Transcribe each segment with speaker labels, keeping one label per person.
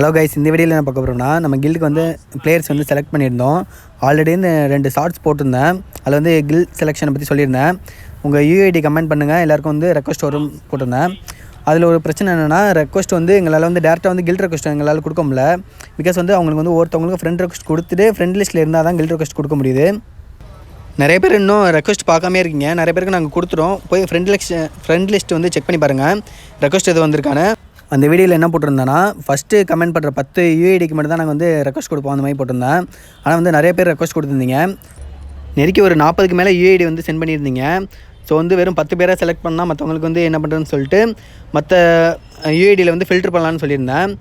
Speaker 1: Hello guys, இந்த வீடியோவில் என்ன பார்க்க போகிறோம்னா, நம்ம கில்டுக்கு வந்து பிளேயர்ஸ் வந்து செலக்ட் பண்ணியிருந்தோம். ஆல்ரெடி இந்த 2 ஷார்ட்ஸ் போட்டிருந்தேன். அதில் வந்து கில் செலெக்ஷனை பற்றி சொல்லியிருந்தேன். உங்கள் யூஐடி கமெண்ட் பண்ணுங்கள், எல்லாருக்கும் வந்து ரெக்வஸ்ட் வரும் போட்டிருந்தேன். அதில் ஒரு பிரச்சனை என்னென்னா, ரெக்வஸ்ட் வந்து எங்களால் வந்து டேரெக்டாக வந்து கில்ட் ரெக்வஸ்ட் எங்களால் கொடுக்க முடியல. பிகாஸ் வந்து அவங்களுக்கு வந்து ஒருத்தவங்களுக்கு ஃப்ரெண்ட் ரெக்வஸ்ட் கொடுத்துட்டு ஃப்ரெண்ட் லிஸ்ட்டில் இருந்தால் தான் கில்ட் ரெக்வஸ்ட் கொடுக்க முடியுது. நிறைய பேர் இன்னும் ரெக்வஸ்ட் பார்க்காமே இருக்கீங்க. நிறைய பேருக்கு நாங்கள் கொடுத்துட்டோம். போய் ஃப்ரெண்ட் லிஸ்ட் வந்து செக் பண்ணி பாருங்கள், ரெக்வஸ்ட் எது வந்திருக்கானு. அந்த வீடியோவில் என்ன போட்டிருந்தேன்னா, ஃபஸ்ட்டு கமெண்ட் பண்ணுற 10 யூஐடிக்கு மட்டும் தான் நாங்கள் வந்து ரெக்வஸ்ட் கொடுப்போம் அந்த மாதிரி போட்டிருந்தேன். ஆனால் வந்து நிறைய பேர் ரெக்வஸ்ட் கொடுத்துருந்தீங்க. நெருக்கி ஒரு 40க்கு மேலே யூஐடி வந்து சென்ட் பண்ணியிருந்தீங்க. ஸோ வந்து வெறும் 10 பேரை செலக்ட் பண்ணால் மற்றவங்களுக்கு வந்து என்ன பண்ணுறதுன்னு சொல்லிட்டு மற்ற யூஐடியில் வந்து ஃபில்டர் பண்ணலான்னு சொல்லியிருந்தேன்.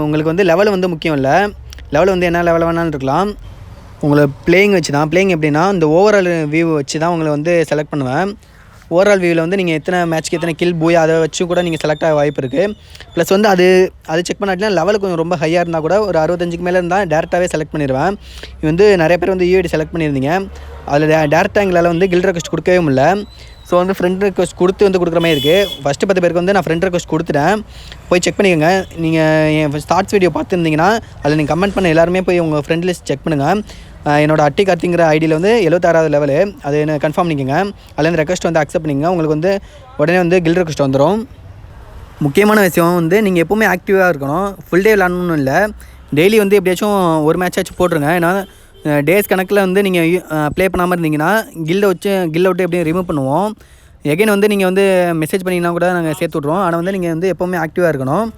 Speaker 1: உங்களுக்கு வந்து லெவல் வந்து முக்கியம் இல்லை. லெவல் வந்து என்ன லெவல் வேணாலும் இருக்கலாம். உங்களை பிளேயிங் வச்சு தான். பிளேயிங் எப்படின்னா, இந்த ஓவரால் வியூ வச்சு தான் உங்களை வந்து செலக்ட் பண்ணுவேன். ஓவரால் வியூவில் வந்து நீங்கள் எத்தனை மேட்ச்க்கு எத்தனை கில் பூயா அதை வச்சு கூட நீங்கள் செலக்ட் ஆக வாய்ப்பு இருக்குது. ப்ளஸ் வந்து அது செக் பண்ணாட்டினா லெவல் கொஞ்சம் ரொம்ப ஹையாக இருந்தால் கூட ஒரு 65க்கு மேலே இருந்தால் டேரெக்டாகவே செலக்ட் பண்ணிடுவேன். இது வந்து நிறைய பேர் வந்து யூஐடி செலக்ட் பண்ணியிருந்தீங்க. அதில் டேரெக்டாக எங்களால் வந்து கில்ட் ரெக்வஸ்ட் கொடுக்கவே முடியல. ஸோ வந்து ஃப்ரெண்ட் ரெக்வஸ்ட் கொடுத்து வந்து கொடுக்குற மாதிரி இருக்குது. ஃபஸ்ட்டு 10 பேருக்கு வந்து நான் ஃப்ரெண்ட் ரெக்வஸ்ட் கொடுத்துட்டேன். போய் செக் பண்ணிக்கோங்க. நீங்கள் என் ஷார்ட்ஸ் வீடியோ பார்த்துருந்தீங்கன்னா அதில் நீங்கள் கமெண்ட் பண்ண எல்லாருமே போய் உங்கள் ஃப்ரெண்ட் லிஸ்ட் செக் பண்ணுங்கள். என்னோட அட்டி கார்த்திங்கிற ஐடியில் வந்து 76வது லெவலு. அது என்ன கன்ஃபார்ம் பண்ணிக்கோங்க. அதுலேருந்து ரெக்வஸ்ட் வந்து அக்செப்ட் பண்ணிங்க. உங்களுக்கு வந்து உடனே வந்து கில்ட் ரெக்வஸ்ட் வந்துடும். முக்கியமான விஷயம் வந்து நீங்கள் எப்போவுமே ஆக்டிவாக இருக்கணும். ஃபுல் டே விளாடணும்னு இல்லை, டெய்லி வந்து எப்படியாச்சும் ஒரு மேட்சாச்சும் போட்டுருங்க. ஏன்னா டேஸ் கணக்கில் வந்து நீங்கள் ப்ளே பண்ணாமல் இருந்தீங்கன்னா கில்டை விட்டு எப்படியும் ரிமூவ் பண்ணுவோம். எகைன் வந்து நீங்கள் வந்து மெசேஜ் பண்ணிங்கன்னா கூட நாங்கள் சேர்த்து விட்ருவோம். ஆனால் வந்து நீங்கள் வந்து எப்போவுமே ஆக்டிவாக இருக்கணும்.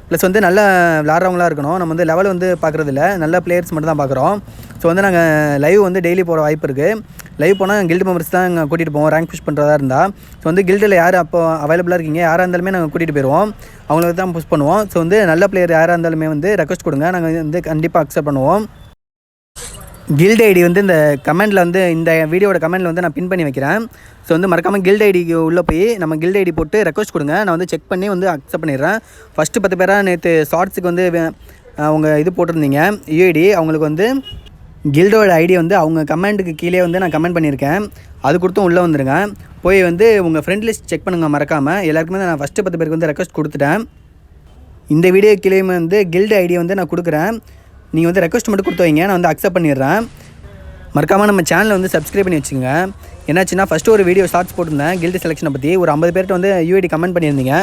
Speaker 1: ப்ளஸ் வந்து நல்ல விளாட்றவங்களாக இருக்கணும். நம்ம வந்து லெவல் வந்து பார்க்குறதில்ல, நல்ல பிளேயர்ஸ் மட்டும் தான் பார்க்குறோம். ஸோ வந்து நாங்கள் லைவ் வந்து டெய்லி போகிற வாய்ப்பு இருக்குது. லைவ் போனால் கில்டு மெம்பர்ஸ் தான் நாங்கள் கூட்டிகிட்டு போவோம், ரேங்க் புஷ் பண்ணுறதா இருந்தால். ஸோ வந்து கில்டில் யார் அப்போ அவைலபிளாக இருக்கீங்க, யாராக இருந்தாலுமே நாங்கள் கூட்டிகிட்டு போயிடுவோம். அவங்களுக்கு தான் புஷ் பண்ணுவோம். ஸோ வந்து நல்ல பிளேயர் யாராக இருந்தாலுமே வந்து ரெக்வஸ்ட் கொடுங்க, நாங்கள் வந்து கண்டிப்பாக அக்செப்ட் பண்ணுவோம். கில்ட் ஐடி வந்து இந்த கமெண்டில் வந்து இந்த வீடியோட கமெண்டில் வந்து நான் பின் பண்ணி வைக்கிறேன். ஸோ வந்து மறக்காமல் கில்ட் ஐடிக்கு உள்ளே போய் நம்ம கில்ட் ஐடி போட்டு ரெக்வஸ்ட் கொடுங்க. நான் வந்து செக் பண்ணி வந்து அக்செப்ட் பண்ணிடுறேன். ஃபஸ்ட்டு 10 பேராக நேற்று ஷார்ட்ஸுக்கு வந்து அவங்க இது போட்டிருந்தீங்க யூஐடி. அவங்களுக்கு வந்து கில்டோட ஐடி வந்து அவங்க கமெண்ட்டுக்கு கீழே வந்து நான் கமெண்ட் பண்ணியிருக்கேன். அது கொடுத்தும் உள்ளே வந்துடுங்க. போய் வந்து உங்கள் ஃப்ரெண்ட் லிஸ்ட் செக் பண்ணுங்கள் மறக்காமல். எல்லாருக்குமே நான் ஃபஸ்ட்டு 10 பேருக்கு வந்து ரெக்வஸ்ட் கொடுத்துட்டேன். இந்த வீடியோ கீழேயுமே வந்து கில்டு ஐடியை வந்து நான் கொடுக்குறேன். நீங்கள் வந்து ரெக்வஸ்ட் மட்டும் கொடுத்து வைங்க, நான் வந்து அக்செப்ட் பண்ணிடுறேன். மறக்காமல் நம்ம சேனலை வந்து சப்ஸ்கிரைப் பண்ணி வச்சுங்க. என்னாச்சுன்னா ஃபஸ்ட்டு ஒரு வீடியோ ஷார்ட்ஸ் போட்டிருந்தேன் கில்டு செலெக்ஷனை பற்றி. ஒரு 50 பேர்கிட்ட வந்து யூஐடி கமெண்ட் பண்ணியிருந்தீங்க.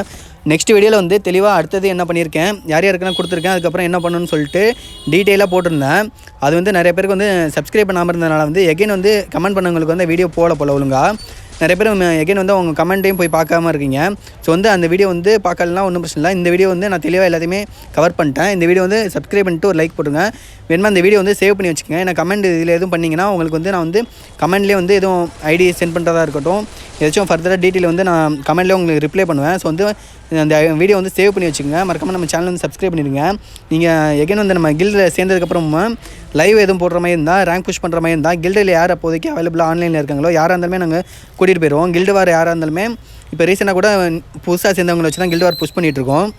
Speaker 1: நெக்ஸ்ட் வீடியோவில் வந்து தெளிவாக அடுத்தது என்ன பண்ணியிருக்கேன், யார் யாருக்குன்னா கொடுத்துருக்கேன், அதுக்கப்புறம் என்ன பண்ணணும்னு சொல்லிட்டு டீட்டெயிலாக போட்டிருந்தேன். அது வந்து நிறைய பேருக்கு வந்து சப்ஸ்கிரைப் பண்ணாமல் இருந்ததுனால வந்து எகைன் வந்து கமெண்ட் பண்ணவங்களுக்கு வந்து வீடியோ போல ஒழுங்கா. நிறைய பேர் எகைன் வந்து அவங்க கமெண்ட்டையும் போய் பார்க்காம இருக்கீங்க. ஸோ வந்து அந்த வீடியோ வந்து பார்க்கலாம் ஒன்றும் பிரச்சனை இல்லை. இந்த வீடியோ வந்து நான் தெளிவாக எல்லாத்தையுமே கவர் பண்ணிட்டேன். இந்த வீடியோ வந்து சப்ஸ்கிரைப் பண்ணிட்டு ஒரு லைக் போட்டுங்க. வேணுமா இந்த வீடியோ வந்து சேவ் பண்ணி வச்சுக்கோங்க. ஏன்னா கமெண்ட் இதில் எதுவும் பண்ணிங்கன்னா உங்களுக்கு வந்து நான் வந்து கமெண்ட்லேயே வந்து எதுவும் ஐடி சென்ட் பண்ணுறதா இருக்கட்டும், ஏதாச்சும் ஃபர்தராக டீட்டெயில் வந்து நான் கமெண்ட்லேயே உங்களுக்கு ரிப்ளை பண்ணுவேன். ஸோ வந்து அந்த வீடியோ வந்து சேவ் பண்ணி வச்சுக்கோங்க. மறக்காமல் நம்ம சேனல் வந்து சப்ஸ்கிரைப் பண்ணிடுங்க. நீங்கள் எகைன் வந்து நம்ம கில்டில் சேர்ந்ததுக்கப்புறமா லைவ் எதுவும் போடுற மாதிரி இருந்தால், ரேங்க் புஷ் பண்ணுற மாதிரி இருந்தால், கில்டில் யார் அப்போதைக்கு அவைலபிளாக ஆன்லைனில் இருக்காங்களோ யாராக இருந்தாலுமே நாங்கள் கூட்டிகிட்டு போயிடுவோம். கில்டு வார் யாராக இருந்தாலுமே இப்போ ரீசெண்டாக கூட புதுசாக சேர்ந்தவங்களை வச்சு தான் கில்டு வார் புஷ் பண்ணிகிட்ருக்கோம்.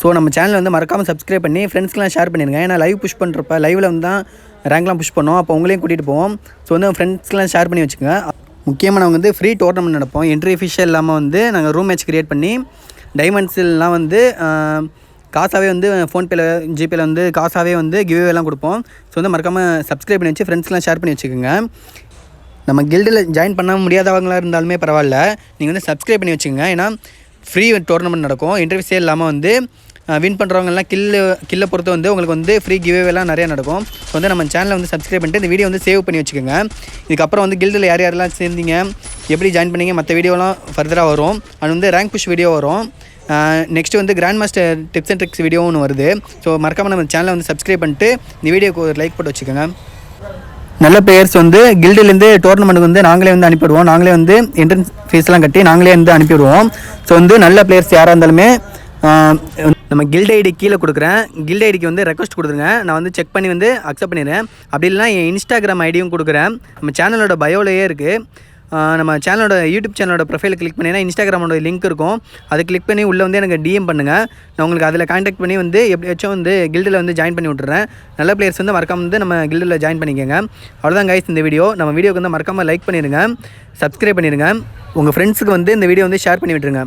Speaker 1: ஸோ நம்ம சேனல் வந்து மறக்காமல் சப்ஸ்கிரைப் பண்ணி ஃப்ரெண்ட்ஸ்க்கெலாம் ஷேர் பண்ணிடுங்க. ஏன்னா லைவ் புஷ் பண்ணுறப்ப லைவில் வந்து தான் ரேங்க்லாம் புஷ் பண்ணோம். அப்போ உங்களையும் கூட்டிகிட்டு போவோம். ஸோ வந்து ஃப்ரெண்ட்ஸ்க்கெலாம் ஷேர் பண்ணி வச்சுக்கோங்க. முக்கியமாக நாங்கள் வந்து ஃப்ரீ டோர்னமெண்ட் நடப்போம். என்ட்ரி ஃபிஷியல் இல்லாமல் வந்து நாங்கள் ரூம் மேட்ச் க்ரியேட் பண்ணி டைமண்ட்ஸ்லாம் வந்து காசாகவே வந்து ஃபோன்பேயில் ஜிபேயில் வந்து காசாகவே வந்து கிவ்வேலாம் கொடுப்போம். ஸோ வந்து மறக்காமல் சப்ஸ்கிரைப் பண்ணி வச்சு ஃப்ரெண்ட்ஸ்லாம் ஷேர் பண்ணி வச்சுக்கோங்க. நம்ம கில்டில் ஜாயின் பண்ண முடியாதவங்களாக இருந்தாலுமே பரவாயில்ல, நீங்கள் வந்து சப்ஸ்கிரைப் பண்ணி வச்சுக்கோங்க. ஏன்னா ஃப்ரீ டோர்னமெண்ட் நடக்கும். இன்டர்வியூஸே இல்லாமல் வந்து வின் பண்ணுறவங்கலாம் கில்லை பொறுத்து வந்து உங்களுக்கு வந்து ஃப்ரீ கிவ்வேலாம் நிறையா நடக்கும். ஸோ வந்து நம்ம சேனலை வந்து சப்ஸ்கிரைப் பண்ணிட்டு இந்த வீடியோ வந்து சேவ் பண்ணி வச்சுக்கோங்க. இதுக்கப்புறம் வந்து கில்டில் யார் யாரெல்லாம் சேர்ந்தீங்க, எப்படி ஜாயின் பண்ணீங்க, மற்ற வீடியோலாம் ஃபர்தராக வரும். அது வந்து ரேங்க் புஷ் வீடியோ வரும். நெக்ஸ்ட்டு வந்து grand master tips and tricks video ஒன்று வருது. ஸோ மறக்காமல் நம்ம சேனலை வந்து சப்ஸ்கிரைப் பண்ணிட்டு இந்த வீடியோக்கு ஒரு லைக் போட்டு வச்சுக்கோங்க. நல்ல பிளேயர்ஸ் வந்து கில்டிலேருந்து டோர்னமெண்ட்டுக்கு வந்து நாங்களே வந்து அனுப்பிவிடுவோம். நாங்களே வந்து என்ட்ரன்ஸ் ஃபீஸ்லாம் கட்டி நாங்களே வந்து அனுப்பிவிடுவோம். ஸோ வந்து நல்ல பிளேயர்ஸ் யாராக இருந்தாலுமே நம்ம கில்ட் ஐடி கீழே கொடுக்குறேன். கில்ட் ஐடிக்கு வந்து ரெக்வஸ்ட் கொடுத்துருங்க. நான் வந்து செக் பண்ணி வந்து அக்செப்ட் பண்ணிடுறேன். அப்படி இல்லைனா என் இன்ஸ்டாகிராம் ஐடியும் கொடுக்குறேன். நம்ம சேனலோட பயோலையே இருக்குது. நம்ம சேனலோட யூடியூப் சேனலோட ப்ரொஃபைல் கிளிக் பண்ணிங்கன்னா இன்ஸ்டாகிராமோட லிங்க் இருக்கும். அதை கிளிக் பண்ணி உள்ளே வந்து எனக்கு டிஎம் பண்ணுங்கள். நான் உங்களுக்கு அதில் கான்டாக்ட் பண்ணி வந்து எப்படியாச்சும் வந்து கில்டில் வந்து ஜாயின் பண்ணி விட்டுறேன். நல்ல பிளேயர்ஸ் வந்து மறக்காமல் வந்து நம்ம கில்டில் ஜாயின் பண்ணிக்கோங்க. அவ்வளோதான் கைஸ் இந்த வீடியோ. நம்ம வீடியோக்கு வந்து மறக்காமல் லைக் பண்ணிடுங்க, சப்ஸ்கிரைப் பண்ணிடுங்க. உங்கள் ஃப்ரெண்ட்ஸுக்கு வந்து இந்த வீடியோ வந்து ஷேர் பண்ணி விட்டுருங்க.